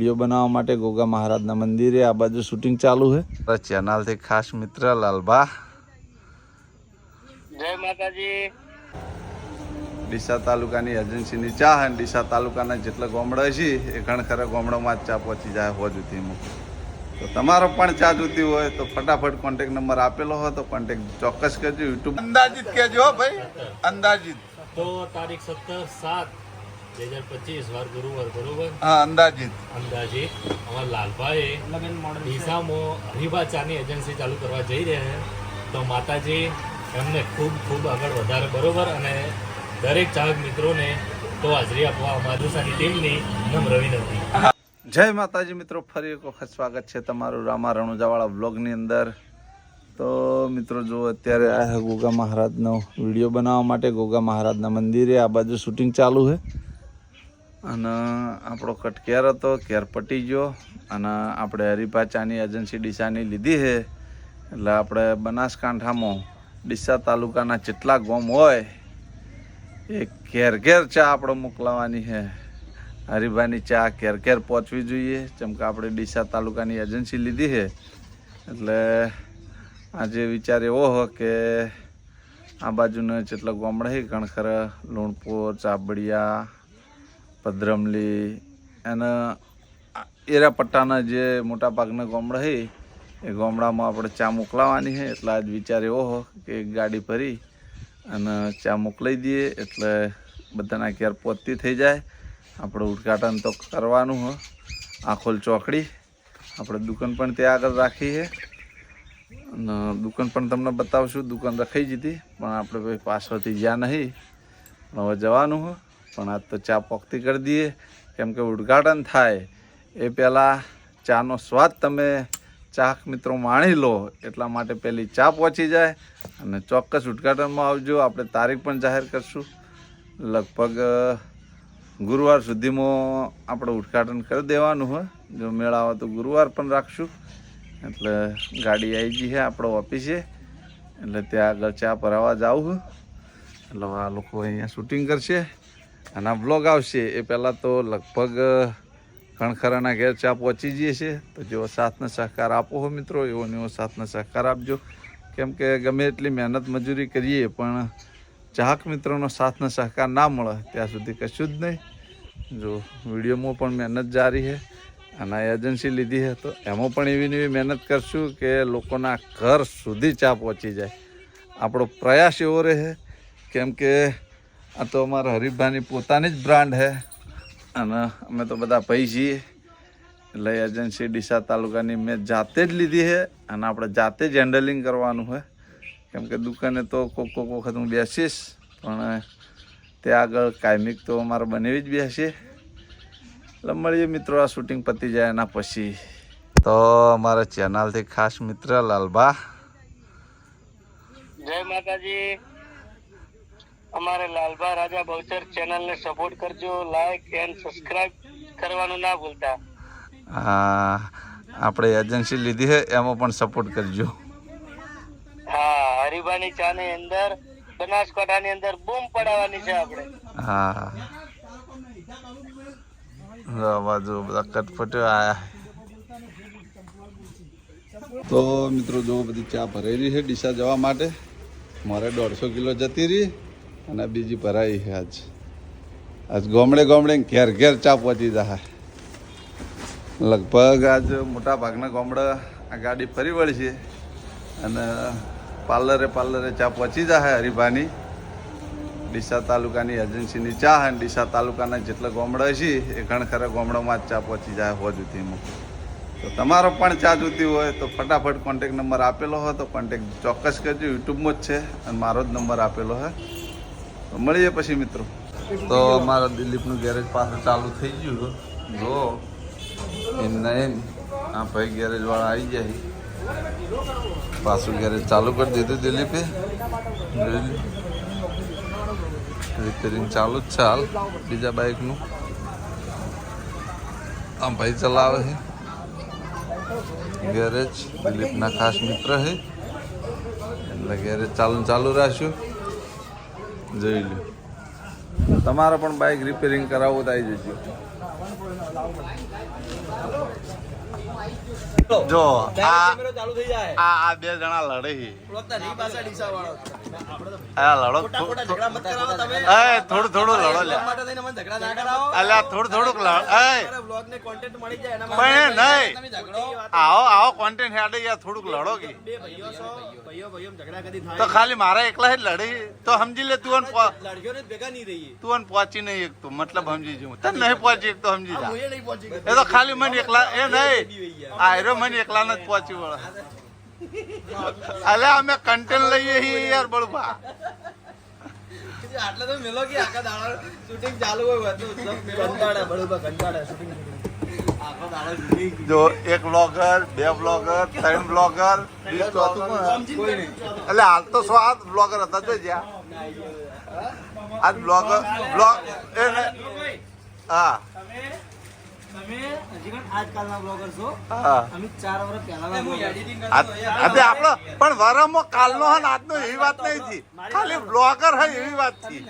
Video બનાવવા માટે ગોગા મહારાજના મંદિરે આ બાજુ શૂટિંગ ચાલુ છે। ચેનલથી ખાસ મિત્ર લાલભા જય માતાજી। ડીસા તાલુકાની એજન્સીની ચા અને ડીસા તાલુકાના જેટલા ગામડા છે એ ખરેખર ગામડામાં જ ચા પહોંચી જાય હોજ સુધીમાં। તો તમારો પણ ચા જોતી હોય તો ફટાફટ કોન્ટેક્ટ નંબર આપેલો હોય તો કોન્ટેક્ટ ચોક્કસ કરજો। યુટ્યુબ અંદાજિત કહેજો ભાઈ, અંદાજિત। તો તારીખ 17/7/2025 વાર ગુરુવાર બરોબર? હા, અંદાજિત અમારા લાલભાઈ ડીસામાં હરિભા ચાની એજન્સી ચાલુ કરવા જઈ રહ્યા છે। તો માતાજી એમને ખૂબ ખૂબ આગળ વધારે બરોબર। અને દરેક ચાહક મિત્રોને તો હાજરી આપવા અમારી ડીસાની ટીમની નમ્ર વિનંતી। જય માતાજી મિત્રો, ફરી એક વખત સ્વાગત છે તમારું રામા રણુજાવાળા વ્લોગની અંદર। તો મિત્રો જો અત્યારે આ ગોગા મહારાજનો વિડીયો બનાવવા માટે ગોગા મહારાજના મંદિરે આ બાજુ શૂટિંગ ચાલુ છે। અને આપણો કટ કેર હતો, કેર પટી ગયો અને આપણે હરિભા ચાની એજન્સી ડીસાની લીધી છે। એટલે આપણે બનાસકાંઠામાં ડીસા તાલુકાના જેટલા ગામ હોય એ ઘેર ઘેર ચા આપણે મોકલાવાની છે। હરિભાની ચા ઘેર ઘેર પહોંચવી જોઈએ, જેમ કે આપણે ડીસા તાલુકાની એજન્સી લીધી છે। એટલે આજે વિચાર એવો હોય કે આ બાજુના જેટલા ગામડા છે ગણખર, લુણપુર, ચાબડિયા, પદ્રમલી અને એરા પટ્ટાના જે મોટા ભાગના ગામડા છે એ ગામડામાં આપણે ચા મોકલાવાની છે। એટલે આજ વિચાર એવો હોય કે એક ગાડી ભરી અને ચા મોકલાવી દઈએ એટલે બધાના ઘેર પહોંચતી થઈ જાય। આપણે ઉદ્ઘાટન તો કરવાનું હોય। આખોલ ચોકડી આપણે દુકાન પણ ત્યાં આગળ રાખી છે અને દુકાન પણ તમને બતાવશું। દુકાન રખાઈ દીધી પણ આપણે ભાઈ પાછળથી જ્યાં નહીં હવે જવાનું હોય। પણ આજ તો ચા પોખતી કરી દઈએ, કેમ કે ઉદ્ઘાટન થાય એ પહેલાં ચાનો સ્વાદ તમે ચાહક મિત્રો માણી લો એટલા માટે પહેલી ચા પહોંચી જાય। અને ચોક્કસ ઉદ્ઘાટનમાં આવજો। આપણે તારીખ પણ જાહેર કરશું, લગભગ ગુરુવાર સુધીમાં આપણે ઉદ્ઘાટન કરી દેવાનું હોય। જો મેળ આવે તો ગુરુવાર પણ રાખશું। એટલે ગાડી આવી ગઈ છે આપણો ઓફિસે, એટલે ત્યાં આગળ ચા ભરાવા જવું છે। એટલે આ લોકો અહીંયા શૂટિંગ કરશે અને આ બ્લોગ આવશે એ પહેલાં તો લગભગ ખણખરાના ઘેર ચા પહોંચી જઈએ છે। તો જેવો સાથને સહકાર આપો હો મિત્રો, એવો ને એવો સાથને સહકાર આપજો। કેમ કે ગમે એટલી મહેનત મજૂરી કરીએ પણ ચાહક મિત્રોનો સાથને સહકાર ના મળે ત્યાં સુધી કશું જ નહીં। જો વિડીયોમાં પણ મહેનત જારી છે અને એજન્સી લીધી છે તો એમાં પણ એવી એવી મહેનત કરશું કે લોકોના ઘર સુધી ચા પહોંચી જાય। આપણો પ્રયાસ એવો રહે, કેમ કે આ તો અમારા હરિભાની પોતાની જ બ્રાન્ડ છે અને અમે તો બધા ભાઈ છીએ। એટલે એજન્સી ડીસા તાલુકાની મેં જાતે જ લીધી છે અને આપણે જાતે જ હેન્ડલિંગ કરવાનું હોય। કેમ કે દુકાને તો કોક વખત હું બેસીશ પણ ત્યાં આગળ કાયમિક તો અમારે બનેવી જ બેસીએ। એટલે મળીએ મિત્રો આ શૂટિંગ પતી જાય એના પછી। તો અમારા ચેનલથી ખાસ મિત્ર લાલભા જય માતાજી। અમારે લાલભા રાજા બહુચર ચેનલને સપોર્ટ કરજો, લાઈક એન્ડ સબસ્ક્રાઇબ કરવાનું ના ભૂલતા। આપણે એજન્સી લીધી છે એમાં પણ સપોર્ટ કરજો। હા, હરિભાની ચાની અંદર બનાસકાંઠાની અંદર બૂમ પડાવવાની છે આપણે। હા, બાજુ બધા કટપટ્યો આયા। તો મિત્રો જો બધી ચા ભરેલી છે ડીસા જવા માટે। મારે 150 કિલો જતી રહી અને બીજી ભરાઈ છે આજ ગામડે ગામડે ઘેર ઘેર ચા પહોંચી જાય। લગભગ આજ મોટા ભાગના ગામડા આ ગાડી ફરી વળી છે અને પાર્લરે ચા પહોંચી જાય હરિભાની ડીસા તાલુકાની એજન્સીની ચા અને ડીસા તાલુકાના જેટલા ગામડા છે એ ખરેખર ગામડામાં જ ચા પહોંચી જાય હોજ સુધીમાં। તો તમારો પણ ચા જોતી હોય તો ફટાફટ કોન્ટેક્ટ નંબર આપેલો હોય તો કોન્ટેક્ટ ચોક્કસ કરજો। યુટ્યુબમાં જ છે અને મારો જ નંબર આપેલો હોય। તો મળીએ પછી મિત્રો। તો અમારા દિલીપનું ગેરેજ પાછું ચાલુ થઈ ગયું। જો એમને આ ભાઈ ગેરેજવાળા આવી જાય પાછું ગેરેજ ચાલુ કરી દીધું દિલીપે। રિપેરિંગ ચાલુ જ છે હાલ બીજા બાઇકનું। આ ભાઈ ચલાવે છે ગેરેજ, દિલીપના ખાસ મિત્ર છે એટલે ગેરેજ ચાલુ રાખ્યું। જોઈ લો, તમારે પણ બાઇક રિપેરિંગ કરાવવું તો આવી જજો। જો કેમેરો ચાલુ થઈ જાય આ બે જણા લડે છે. બ્લોગના નહીં પાછા ડીસા વાળો આ લડો ખોટા ખોટા ઝઘડા મત કરાવો તમે એ થોડું થોડું લડો લે બ્લોગ માટે થઈને મને ઝઘડા ના કરાવો અલ્યા થોડું થોડુંક લડ એ બ્લોગ ને કોન્ટેન્ટ મળી જાય એના પણ નહીં. તમે ઝઘડો આવો કોન્ટેન્ટ હેડે યાર થોડુંક લડો કે બે ભાઈઓ છો ભાઈઓ ઝઘડા કદી તો થાય ખાલી મારા એકલા જ લડી તો સમજી લે તું લડક્યો ને ભેગા નહીં રહીએ તું પહોંચી નહીં એક તું મતલબ સમજી જવું તને નહીં પહોંચી એક તો સમજી જા હું એ નહીં પહોંચી એ તો ખાલી મને એકલા એ નહીં આ હેરો મને એકલા જ પહોંચી વળે અલ્યા અમે કન્ટેન્ટ લઈએ છીએ યાર બળબા આટલા તો મેલો કે આખા દાડા શૂટિંગ ચાલુ હોય તો કંટાળે બરોબર કંટાળે શૂટિંગ આખો દાડા શૂટિંગ જો એક બ્લોગર બે બ્લોગર ત્રણ બ્લોગર ચોથું કોણ? કોઈ નહીં એટલે હાલ તો 7 બ્લોગર હતા જો જ્યાં આજ બ્લોગ એ હા તમે હજી પણ આજકાલના બ્લોગર છો હા અમે 4 વર્ષ પહેલા હું એડિટિંગ આજે આપણો પણ વરમો કાલનો હે ને આજનો એવી વાત નહીં થી ખાલી બ્લોગર હે એવી વાત થી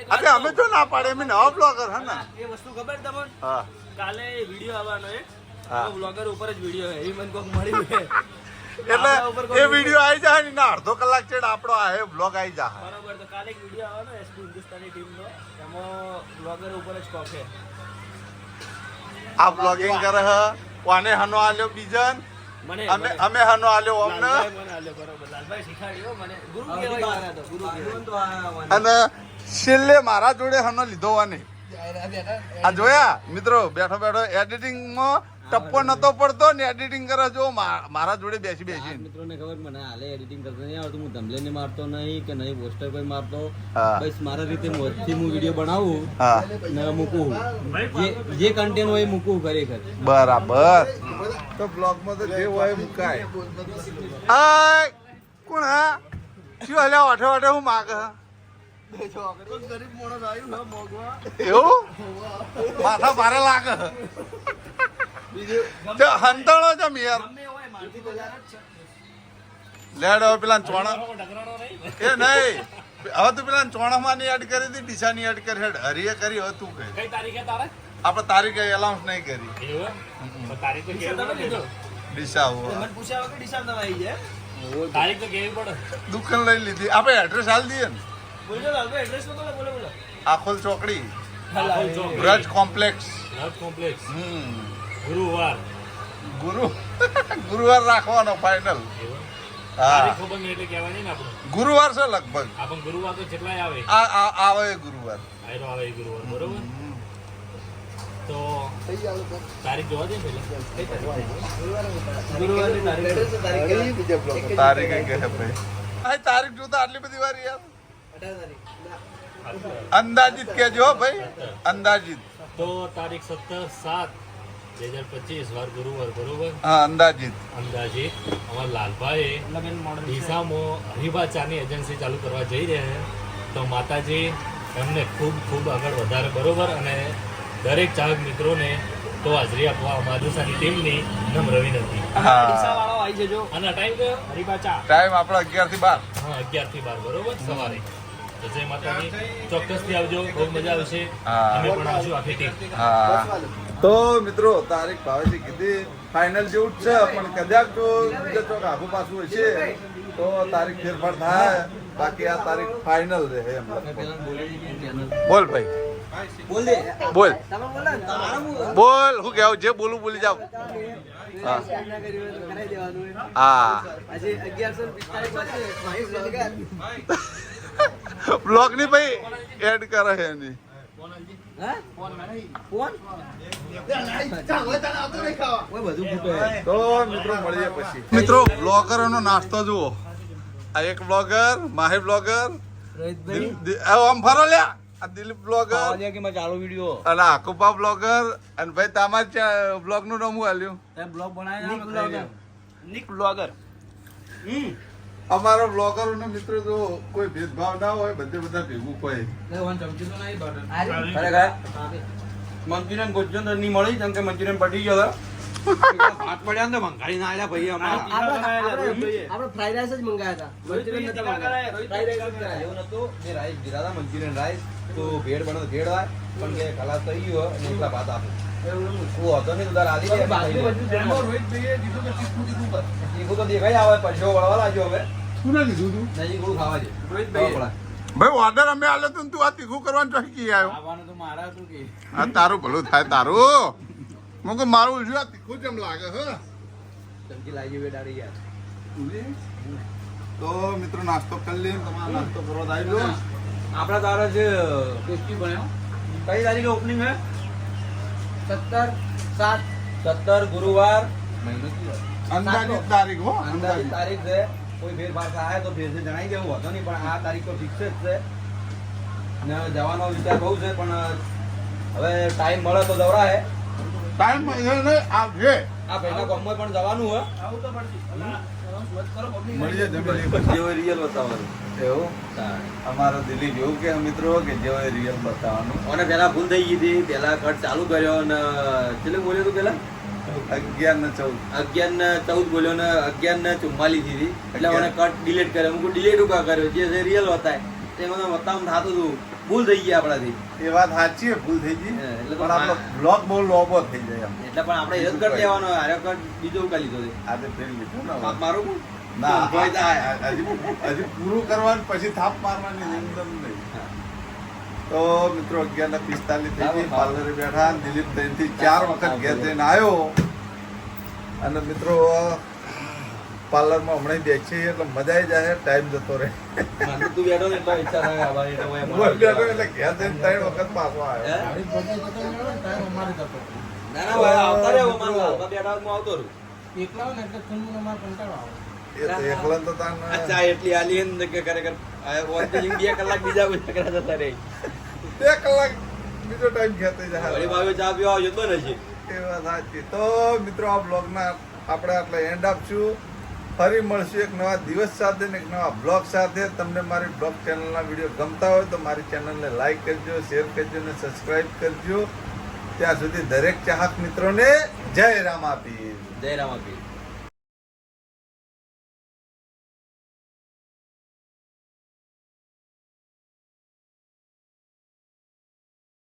આજે અમે તો ના પાડે અમે નવા બ્લોગર હે ને એ વસ્તુ ખબર તમને હા કાલે વિડિયો આવવાનો એક હા. બ્લોગર ઉપર જ વિડિયો હે એ મને કોક મળ્યું છે એટલે એ વિડિયો આવી જાય ને અડધો કલાક ચેડ આપણો આ બ્લોગ આવી જાય બરાબર તો કાલે એક વિડિયો આવવાનો એસપી હિન્દુસ્તાની ટીમનો એમાં બ્લોગર ઉપર જ કોક છે આ બ્લોગિંગ કરે હે કોને હનો આલ્યો બીજન મને અમે હનો આલ્યો અમને મને આલ્યો બરાબર લાલભાઈ શીખાડ્યો મને ગુરુ કહેવાય તો ગુરુ કહેવાય અને છેલ્લે મારા જોડે હનો લીધો wane આ જોયા મિત્રો બેઠો બેઠો એડિટિંગમાં ટપ્પો નતો પડતો ને એડિટિંગ કરે જો મારા જોડે બેસી બેસી મિત્રોને ખબર મને હાલે એડિટિંગ કરતા નહીં આવડતું હું ધમલેને મારતો નહીં કે નહીં પોસ્ટર પર મારતો હા. બસ મારા રીતે મોજથી હું વિડીયો બનાવું હા ને મૂકું જે કન્ટેન્ટ હોય એ મૂકું ખરેખર બરાબર તો બ્લોગમાં તો જે હોય મુકાય આય કોણ હા શું હલ્યા વાઠે વાઠે હું માગ ગરીબ માણસ આવ્યું હે મોગવા એવું માથા ભારે લાગે તે હંતાળો છે યાર ગમે હોય મારથી બજાર જ છે લેડ હવે પેલા ચોણા ડગરાણો નહીં એ નહીં હવે તું પેલા ચોણામાં ની એડ કરી હતી ડીસાની એડ કરી હેડ હરીએ કરી હવે તું કહે કઈ તારીખે તારે આપણે તારીખ એલાઉન્સ નહીં કરી એવું તો તારીખ તો કેવી તમે પડે લીધો ડીસા મને પૂછ્યા વગર ડીસામ તમે આવી જાય તારીખ તો કેવી પડે દુકાન લઈ લીધી આપણે એડ્રેસ હાલ દઈએ ને બોલો લાલભાઈ એડ્રેસ તો બોલો બોલો આખોલ ચોકડી આખોલ ચોકડી. બ્રજ કોમ્પ્લેક્સ રથ કોમ્પ્લેક્સ ગુરુવાર ગુરુવાર રાખવાનો ફાઇનલ એવું હા તારીખ ખબર નહીં એટલે કહેવાય નહીં ને આપણે ગુરુવાર છે લગભગ આપણ ગુરુવાર તો કેટલાય આવે આવે ગુરુવાર આયરો આવે એ ગુરુવાર બરોબર તો તારીખ જોવા દે ને પહેલા ગુરુવારની તારીખ તારીખ કે હે ભાઈ આ તારીખ જોતા આટલી બધી વાર યાર 18 તારીખ અંદાજિત કેજો હો ભાઈ અંદાજિત તો તારીખ 17/7/2025 વાર ગુરુવાર બરોબર હા અંદાજિત અંદાજે અમારા લાલભાઈ લગન મોડલ ડીસામાં હરિભા ચાની એજન્સી ચાલુ કરવા જઈ રહ્યા છે તો માતાજી એમને ખૂબ ખૂબ આગળ વધારે બરોબર અને દરેક ચાહક મિત્રોને તો હાજરી આપવા માધુસાની ટીમની નમ્ર વિનંતી હા ડીસા વાળો આવી જજો અને ટાઈમ કયો હરિપાચા ટાઈમ આપણો 11 થી 12 હા 11 થી 12 બરોબર સવારે તો જય માતાજી ચોક્કસથી આવજો બહુ મજા આવશે હા. અમે પણ આવશું આખી ટીમ હા તો મિત્રો તારીખ ભાવેથી કીધી ફાઇનલ જેવું જ છે પણ કદાચ જો બીજા ચોક આખું પાછું હશે તો તારીખ ફેરફાર થાય બાકી આ તારીખ ફાઇનલ રહે એમ બોલ ભાઈ બોલ દે બોલ તમે બોલો ને તમારા હું બોલ હું કહેવું જે બોલું બોલી જાવ હા કરાઈ દેવાનું હા આજે 1145 બ્લોગ ની ભાઈ એડ કરે છે એની હે ફોન ઓય બધું ફૂટે તો મિત્રો મળીએ પછી મિત્રો બ્લોગરોનો નાસ્તો જુઓ આ એક બ્લોગર માહી બ્લોગર રોહિતભાઈ આમ ફરો લ્યા આ દિલીપ બ્લોગર કે મેં ચાલુ વિડીયો અને આકુપા બ્લોગર અને ભાઈ તમારે બ્લોગ નું નામ હું આલ્યું બ્લોગ બ્લોગર નિક બ્લોગર અમારા બ્લોગરો ને મિત્રો જો કોઈ ભેદભાવ ના હોય બધે બધા ભેગું કોઈ મંચુરિયન ગોજન ની મળી કેમ કે મંચુરિયન પટી ગયો ભાત પડ્યા ને ભંગારી ના આલ્યા ભાઈ અમારા આપણે ફ્રાઈડ રાઈસ જ મંગાયા હતા મંચુરિયન નતા મંગાયા ફ્રાઈડ રાઈસ જ કરાયા એવું નતું મેં રાઈસ ગીરા હતા મંચુરિયન રાઈસ તો ભેળ બનાવ ભેળ હોય પણ કે ખલાસ થઈ ગયો અને એકલા ભાત આપે ઓ હતો નહીં ઉધાર આલી દે બાજુ તીખું તો દેખાય આવે પરસો વળવા લાગ્યો હવે શું ના કીધું તું નજીક ગુળ ખાવા છે ભાઈ ઓર્ડર અમે આલે તું તું આ તીખું કરવાનું ચોકી આવ્યો આવવાનું તો મારા હતું કે આ તારું ભલું થાય તારું હું કે મારું શું આ તીખું જેમ લાગે હે ચમચી લાગી બેટાડી યાર તો મિત્રો નાસ્તો કરી લઈએ તમારો નાસ્તો કરો આવી લો આપણા તારા છે ટેસ્ટી બન્યો કઈ તારીખે ઓપનિંગ હે 17 ગુરુવાર મહિનો અંદાજિત તારીખ હો અંદાજિત તારીખ છે કોઈ ફેરફાર થાય તો ફેરથી જણાવી દેવું હતો નહીં પણ આ તારીખ તો ફિક્સ જ છે અને જવાનો વિચાર બહુ છે પણ હવે ટાઈમ મળે તો દવરાય ટાઈમ આવશે આ ભાઈના ગામમાં પણ જવાનું હોય મળીએ જમીન જેવો રિયલ બતાવવાનું એવું અમારો દિલીપ એવું કે મિત્રો કે જેવો રિયલ બતાવવાનું અને પેલા ભૂલ થઈ ગઈ હતી પેલા કટ ચાલુ કર્યો અને કેટલું બોલ્યો તું પેલા 11 ને 14 11 ને 14 બોલ્યો ને 11 ને 44 દીધી એટલે મને કટ ડિલીટ કર્યો હું ડિલીટ ઉકા કર્યો જે રિયલ હતા તેમાં તો બતાવવાનું થતું હતું ભૂલ થઈ ગઈ આપણાથી એ વાત સાચી છે ભૂલ થઈ ગઈ એટલે પણ આપણો બ્લોગ બહુ લોબો થઈ જાય એમ. એટલે પણ આપણે હેલ્પ કરી દેવાનો આર્યો કટ બીજો ઉકા લીધો છે આજે ફેર લીધું ને હવે. પાપ મારું ના ભોય થાય. હજી પૂરું કરવાનું પછી થાપ મારવાની નિંદમ નહીં તો મિત્રો 11 ને 45 થઈ ગઈ પાર્લરે બેઠા અને દિલીપ 3 થી 4 વખત ઘેર જઈને આવ્યો અને મિત્રો પાર્લરમાં હમણાં બેસી એટલે મજા આવી જાય ટાઈમ જતો રહે મને તું બેઠો ને એટલે ઈચ્છા થાય આવવાની એટલે હું એમ હું બેઠો એટલે ઘેર જઈને 3 વખત પાછો આવ્યો હે? ના ના ભાઈ આવતા રહ્યો મારા લાલમાં બેઠા હું આવતો રહું એ તો એકલા તો તાને અચ્છા એટલી આલી ને કે ખરેખર વોલ્ટેજ 2 કલાક બીજા કોઈ ચકરા જતા રહે 2 કલાક બીજો ટાઈમ ખેતે વળી જાય ભાવે ચા પીવા આવજો તો નથી એ વાત સાચી તો મિત્રો આ બ્લોગના આપણે આટલા એન્ડ આપશું ફરી મળશું એક નવા દિવસ સાથે ને એક નવા બ્લોગ સાથે તમને મારી બ્લોગ ચેનલના વિડીયો ગમતા હોય તો મારી ચેનલને લાઈક કરજો શેર કરજો અને સબસ્ક્રાઈબ કરજો ત્યાં સુધી દરેક ચાહક મિત્રોને જય રામ આપી જય રામ આપી